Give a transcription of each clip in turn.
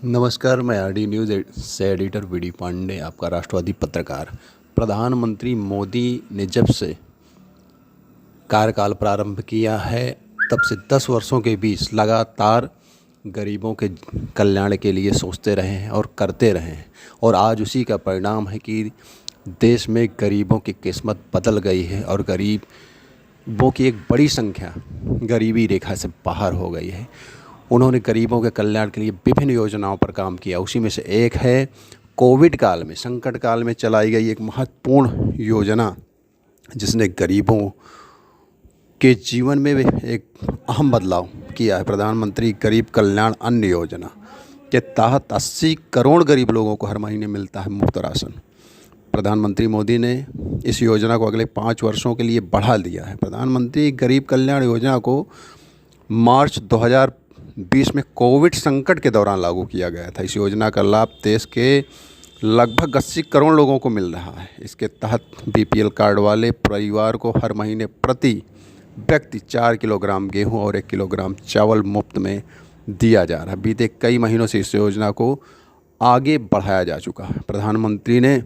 नमस्कार, मैं RD news से एडिटर वीडी पांडे, आपका राष्ट्रवादी पत्रकार। प्रधानमंत्री मोदी ने जब से कार्यकाल प्रारंभ किया है तब से 10 वर्षों के बीच लगातार गरीबों के कल्याण के लिए सोचते रहे हैं और करते रहे हैं, और आज उसी का परिणाम है कि देश में गरीबों की किस्मत बदल गई है और गरीबों की एक बड़ी संख्या गरीबी रेखा से बाहर हो गई है। उन्होंने गरीबों के कल्याण के लिए विभिन्न योजनाओं पर काम किया। उसी में से एक है कोविड काल में, संकट काल में चलाई गई एक महत्वपूर्ण योजना, जिसने गरीबों के जीवन में भी एक अहम बदलाव किया है। प्रधानमंत्री गरीब कल्याण अन्न योजना के तहत 80 करोड़ गरीब लोगों को हर महीने मिलता है मुफ्त राशन। प्रधानमंत्री मोदी ने इस योजना को अगले 5 वर्षों के लिए बढ़ा दिया है। प्रधानमंत्री गरीब कल्याण योजना को मार्च 2020 में कोविड संकट के दौरान लागू किया गया था। इस योजना का लाभ देश के लगभग 80 करोड़ लोगों को मिल रहा है। इसके तहत बीपीएल कार्ड वाले परिवार को हर महीने प्रति व्यक्ति 4 किलोग्राम गेहूं और 1 किलोग्राम चावल मुफ्त में दिया जा रहा है। बीते कई महीनों से इस योजना को आगे बढ़ाया जा चुका है। प्रधानमंत्री ने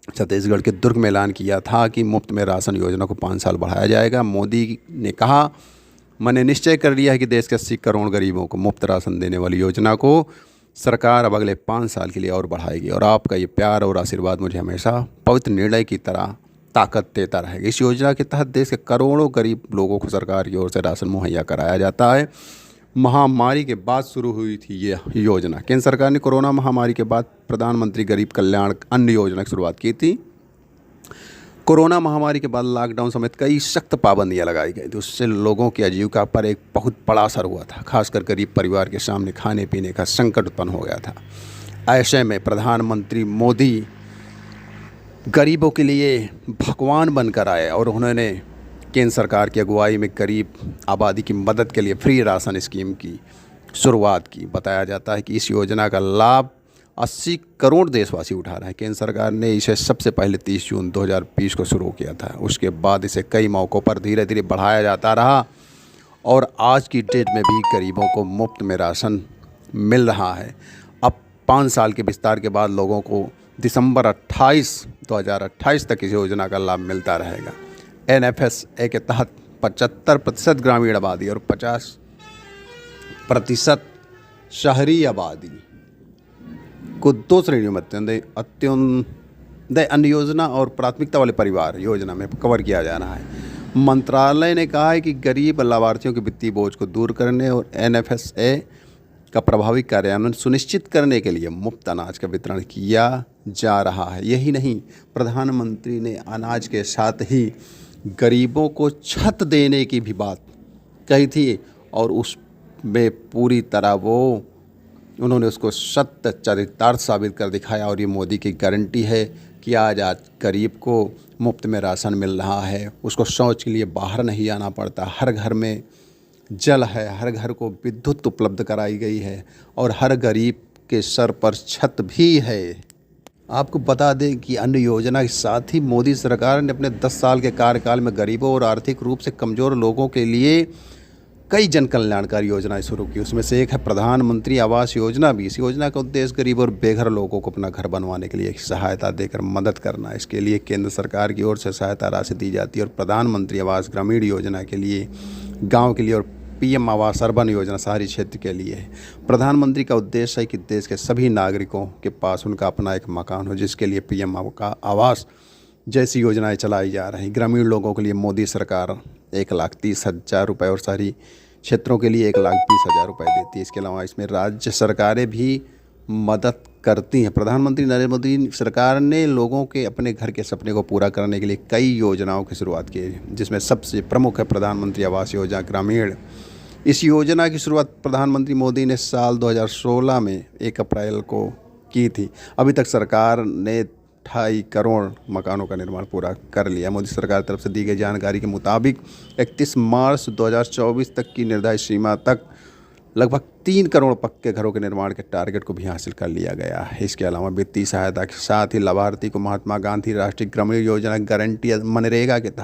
छत्तीसगढ़ के दुर्ग में ऐलान किया था कि मुफ्त में राशन योजना को 5 साल बढ़ाया जाएगा। मोदी ने कहा, मैंने निश्चय कर लिया है कि देश के 80 करोड़ गरीबों को मुफ्त राशन देने वाली योजना को सरकार अब अगले 5 साल के लिए और बढ़ाएगी, और आपका ये प्यार और आशीर्वाद मुझे हमेशा पवित्र निर्णय की तरह ताकत देता रहेगा। इस योजना के तहत देश के करोड़ों गरीब लोगों को सरकार की ओर से राशन मुहैया कराया जाता है। महामारी के बाद शुरू हुई थी ये योजना। केंद्र सरकार ने कोरोना महामारी के बाद प्रधानमंत्री गरीब कल्याण अन्न योजना की शुरुआत की थी। कोरोना महामारी के बाद लॉकडाउन समेत कई सख्त पाबंदियां लगाई गई थी। उससे लोगों की आजीविका पर एक बहुत बड़ा असर हुआ था। खासकर गरीब परिवार के सामने खाने पीने का संकट उत्पन्न हो गया था। ऐसे में प्रधानमंत्री मोदी गरीबों के लिए भगवान बनकर आए और उन्होंने केंद्र सरकार की अगुवाई में गरीब आबादी की मदद के लिए फ्री राशन स्कीम की शुरुआत की। बताया जाता है कि इस योजना का लाभ 80 करोड़ देशवासी उठा रहे हैं। केंद्र सरकार ने इसे सबसे पहले 30 जून 2020 को शुरू किया था। उसके बाद इसे कई मौक़ों पर धीरे धीरे बढ़ाया जाता रहा, और आज की डेट में भी गरीबों को मुफ्त में राशन मिल रहा है। अब 5 साल के विस्तार के बाद लोगों को दिसंबर 2028 तक इस योजना का लाभ मिलता रहेगा। NFSA के तहत 75% ग्रामीण आबादी और 50% शहरी आबादी को 2 श्रेणियों में अंत्योदय अन्न योजना और प्राथमिकता वाले परिवार योजना में कवर किया जा रहा है। मंत्रालय ने कहा है कि गरीब लाभार्थियों के वित्तीय बोझ को दूर करने और NFSA का प्रभावी कार्यान्वयन सुनिश्चित करने के लिए मुफ्त अनाज का वितरण किया जा रहा है। यही नहीं, प्रधानमंत्री ने अनाज के साथ ही गरीबों को छत देने की भी बात कही थी, और उसमें पूरी तरह उन्होंने उसको सत्य चरितार्थ साबित कर दिखाया। और ये मोदी की गारंटी है कि आज गरीब को मुफ्त में राशन मिल रहा है। उसको शौच के लिए बाहर नहीं आना पड़ता। हर घर में जल है, हर घर को विद्युत उपलब्ध कराई गई है, और हर गरीब के सर पर छत भी है। आपको बता दें कि अन्न योजना के साथ ही मोदी सरकार ने अपने 10 साल के कार्यकाल में गरीबों और आर्थिक रूप से कमज़ोर लोगों के लिए कई जन कल्याणकारी योजनाएं शुरू की। उसमें से एक है प्रधानमंत्री आवास योजना भी। इस योजना का उद्देश्य गरीब और बेघर लोगों को अपना घर बनवाने के लिए सहायता देकर मदद करना है। इसके लिए केंद्र सरकार की ओर से सहायता राशि दी जाती है। और प्रधानमंत्री आवास ग्रामीण योजना के लिए गाँव के लिए, और PM आवास अर्बन योजना शहरी क्षेत्र के लिए है। प्रधानमंत्री का उद्देश्य है कि देश के सभी नागरिकों के पास उनका अपना एक मकान हो, जिसके लिए PM का आवास जैसी योजनाएं चलाई जा रही। ग्रामीण लोगों के लिए मोदी सरकार 1,30,000 रुपये और शहरी क्षेत्रों के लिए 1,20,000 रुपये देती है। इसके अलावा इसमें राज्य सरकारें भी मदद करती हैं। प्रधानमंत्री नरेंद्र मोदी सरकार ने लोगों के अपने घर के सपने को पूरा करने के लिए कई योजनाओं की शुरुआत की है, जिसमें सबसे प्रमुख है प्रधानमंत्री आवास योजना ग्रामीण। इस योजना की शुरुआत प्रधानमंत्री मोदी ने साल 2016 में 1 अप्रैल को की थी। अभी तक सरकार ने 2.5 करोड़ मकानों का निर्माण पूरा कर लिया। मोदी सरकार की तरफ से दी गई जानकारी के मुताबिक 31 मार्च 2024 तक की निर्धारित सीमा तक लगभग 3 करोड़ पक्के घरों के निर्माण के टारगेट को भी हासिल कर लिया गया है। इसके अलावा वित्तीय सहायता के साथ ही लाभार्थी को महात्मा गांधी राष्ट्रीय ग्रामीण योजना गारंटी मनरेगा के तहत